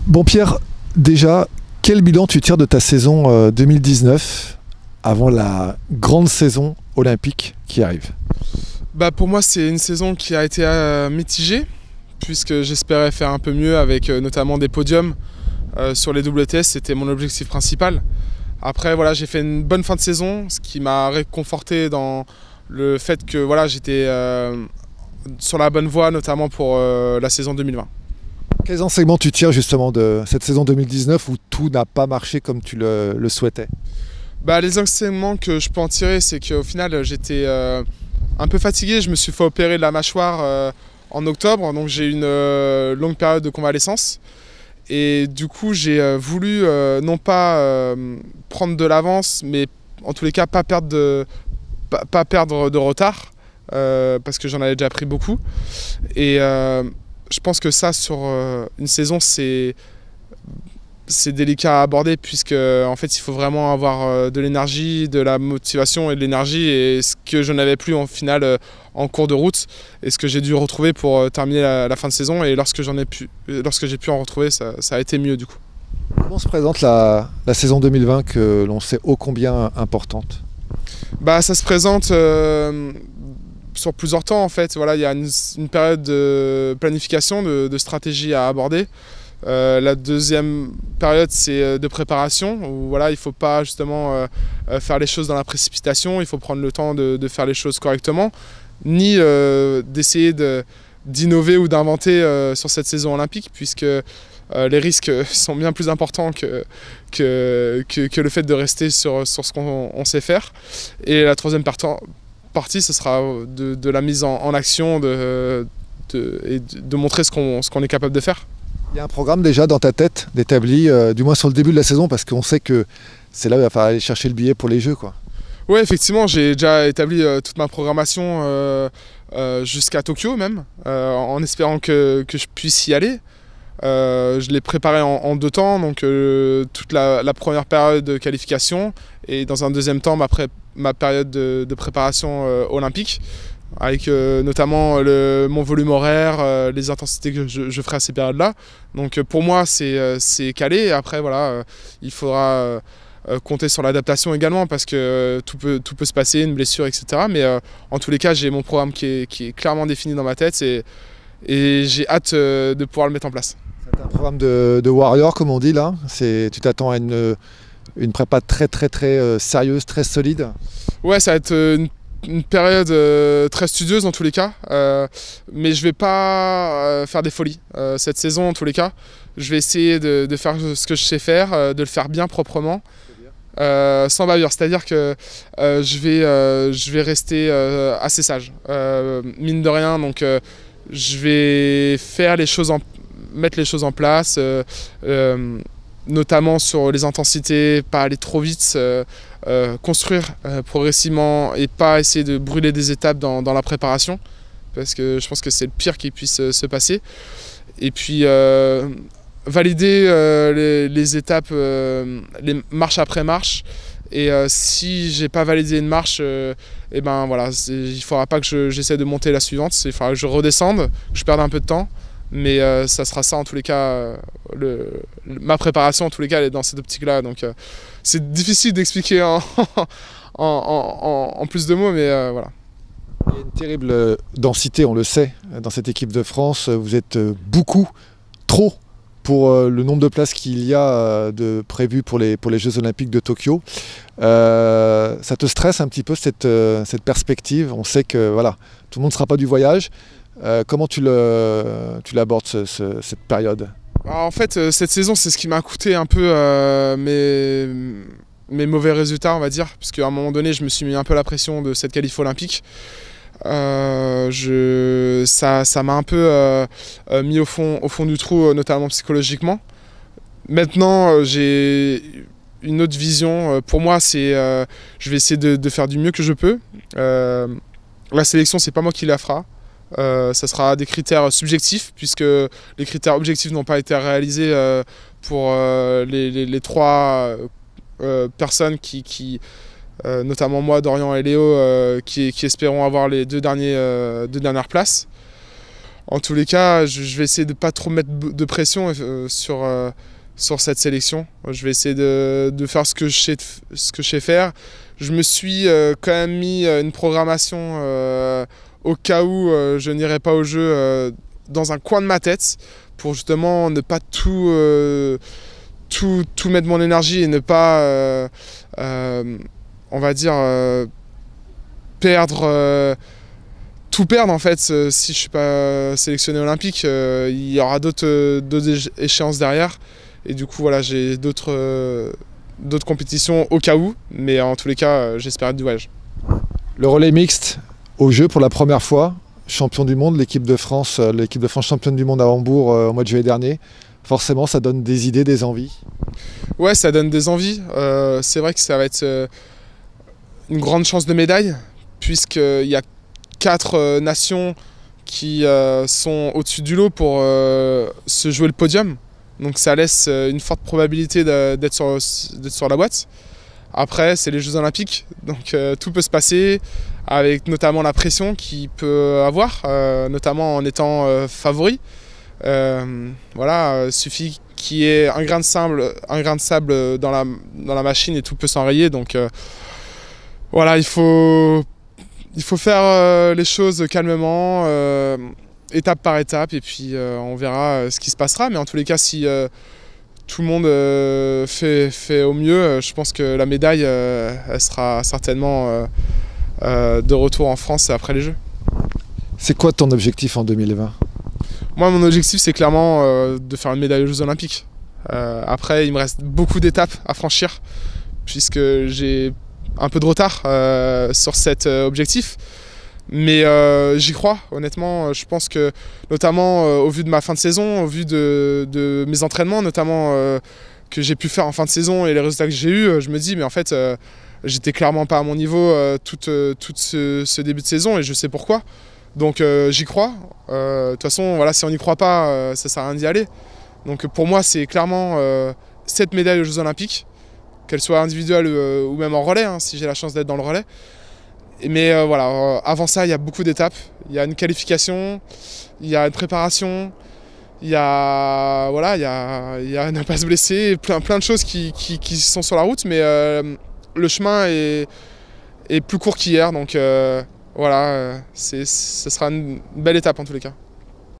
Bon Pierre, déjà, quel bilan tu tires de ta saison 2019 avant la grande saison olympique qui arrive? Pour moi, c'est une saison qui a été mitigée, puisque j'espérais faire un peu mieux avec notamment des podiums sur les WTS, c'était mon objectif principal. Après, voilà, j'ai fait une bonne fin de saison, ce qui m'a réconforté dans le fait que voilà, j'étais sur la bonne voie, notamment pour la saison 2020. Quels enseignements tu tires justement de cette saison 2019 où tout n'a pas marché comme tu le souhaitais? Les enseignements que je peux en tirer, c'est qu'au final, j'étais un peu fatigué. Je me suis fait opérer de la mâchoire en octobre, donc j'ai eu une longue période de convalescence. Et du coup, j'ai voulu non pas prendre de l'avance, mais en tous les cas pas perdre de retard, parce que j'en avais déjà pris beaucoup. Et je pense que ça, sur une saison, c'est délicat à aborder, puisque en fait, il faut vraiment avoir de l'énergie, de la motivation et de l'énergie, et ce que je n'avais plus en finale en cours de route, et ce que j'ai dû retrouver pour terminer la fin de saison. Et lorsque j'ai pu en retrouver, ça a été mieux du coup. Comment se présente la saison 2020 que l'on sait ô combien importante? Ça se présente sur plusieurs temps en fait. Voilà, il y a une période de planification, de stratégie à aborder. La deuxième période, c'est de préparation, où voilà, il ne faut pas justement faire les choses dans la précipitation, il faut prendre le temps de faire les choses correctement, ni d'essayer d'innover ou d'inventer sur cette saison olympique, puisque les risques sont bien plus importants que le fait de rester sur ce qu'on sait faire. Et la troisième partie, ce sera de la mise en action et de montrer ce qu'on est capable de faire. Il y a un programme déjà dans ta tête d'établi, du moins sur le début de la saison, parce qu'on sait que c'est là où il va falloir aller chercher le billet pour les Jeux, quoi. Oui, effectivement, j'ai déjà établi toute ma programmation jusqu'à Tokyo même, en espérant que je puisse y aller. Je l'ai préparé en deux temps, donc toute la première période de qualification et dans un deuxième temps ma période de préparation olympique, avec notamment mon volume horaire, les intensités que je ferai à ces périodes-là. Donc pour moi, c'est calé. Et après, voilà, il faudra compter sur l'adaptation également, parce que tout peut se passer, une blessure, etc. Mais en tous les cas, j'ai mon programme qui est clairement défini dans ma tête, et j'ai hâte de pouvoir le mettre en place. C'est un programme de warrior, comme on dit là. Tu t'attends à une prépa très sérieuse, très solide? Ouais, ça va être une période très studieuse en tous les cas, mais je vais pas faire des folies cette saison en tous les cas. Je vais essayer de faire ce que je sais faire, de le faire bien proprement, sans bavure. C'est-à-dire que je vais rester assez sage, mine de rien. Donc je vais mettre les choses en place, notamment sur les intensités, pas aller trop vite, construire progressivement et pas essayer de brûler des étapes dans la préparation, parce que je pense que c'est le pire qui puisse se passer. Et puis valider les étapes, les marches après marche. Et si j'ai pas validé une marche, et ben voilà, il faudra pas que j'essaie de monter la suivante, il faudra que je redescende, que je perde un peu de temps. Mais ça sera ça en tous les cas, ma préparation en tous les cas, elle est dans cette optique-là. Donc c'est difficile d'expliquer en plus de mots, mais voilà. Il y a une terrible densité, on le sait, dans cette équipe de France. Vous êtes beaucoup, trop, pour le nombre de places qu'il y a prévues pour les Jeux Olympiques de Tokyo. Ça te stresse un petit peu cette perspective? On sait que voilà, tout le monde ne sera pas du voyage. Comment tu l'abordes cette période? En fait, cette saison, c'est ce qui m'a coûté un peu mes mauvais résultats, on va dire, parce qu'à un moment donné, je me suis mis un peu la pression de cette qualif olympique. Ça m'a un peu mis au fond du trou, notamment psychologiquement. Maintenant, j'ai une autre vision. Pour moi, je vais essayer de faire du mieux que je peux. La sélection, c'est pas moi qui la fera. Ça sera des critères subjectifs, puisque les critères objectifs n'ont pas été réalisés pour les trois personnes qui notamment moi, Dorian et Léo, qui espérons avoir les deux dernières places. En tous les cas, je vais essayer de pas trop mettre de pression sur cette sélection. Je vais essayer de faire ce que je sais faire. Je me suis quand même mis une programmation au cas où je n'irai pas au jeu dans un coin de ma tête pour justement ne pas tout mettre mon énergie et ne pas, on va dire, tout perdre en fait. Si je ne suis pas sélectionné olympique, il y aura d'autres échéances derrière. Et du coup, voilà, j'ai d'autres compétitions au cas où, mais en tous les cas, j'espère être du voyage. Le relais mixte au jeu pour la première fois, champion du monde, l'équipe de France championne du monde à Hambourg au mois de juillet dernier. Forcément, ça donne des idées, des envies. Ouais, ça donne des envies. C'est vrai que ça va être une grande chance de médaille, puisqu'il y a 4 nations qui sont au-dessus du lot pour se jouer le podium. Donc ça laisse une forte probabilité d'être sur la boîte. Après, c'est les Jeux Olympiques, donc tout peut se passer, avec notamment la pression qu'il peut avoir, notamment en étant favori. Voilà, suffit qu'il y ait un grain de sable dans la machine et tout peut s'enrayer. Donc voilà, il faut faire les choses calmement, étape par étape, et puis on verra ce qui se passera. Mais en tous les cas, si tout le monde fait au mieux, je pense que la médaille elle sera certainement de retour en France après les Jeux. C'est quoi ton objectif en 2020 ? Moi, mon objectif, c'est clairement de faire une médaille aux Jeux Olympiques. Après, il me reste beaucoup d'étapes à franchir, puisque j'ai un peu de retard sur cet objectif. Mais j'y crois, honnêtement. Je pense que, notamment au vu de ma fin de saison, au vu de mes entraînements, notamment que j'ai pu faire en fin de saison et les résultats que j'ai eus, je me dis, mais en fait, j'étais clairement pas à mon niveau tout ce début de saison, et je sais pourquoi. Donc j'y crois. De toute façon, voilà, si on n'y croit pas, ça sert à rien d'y aller. Donc pour moi, c'est clairement cette médaille aux Jeux Olympiques, qu'elle soit individuelle ou même en relais, hein, si j'ai la chance d'être dans le relais. Mais voilà, avant ça, il y a beaucoup d'étapes. Il y a une qualification, il y a une préparation, il y a ne pas se blesser, plein de choses qui sont sur la route. Mais le chemin est plus court qu'hier, donc voilà, ce sera une belle étape en tous les cas.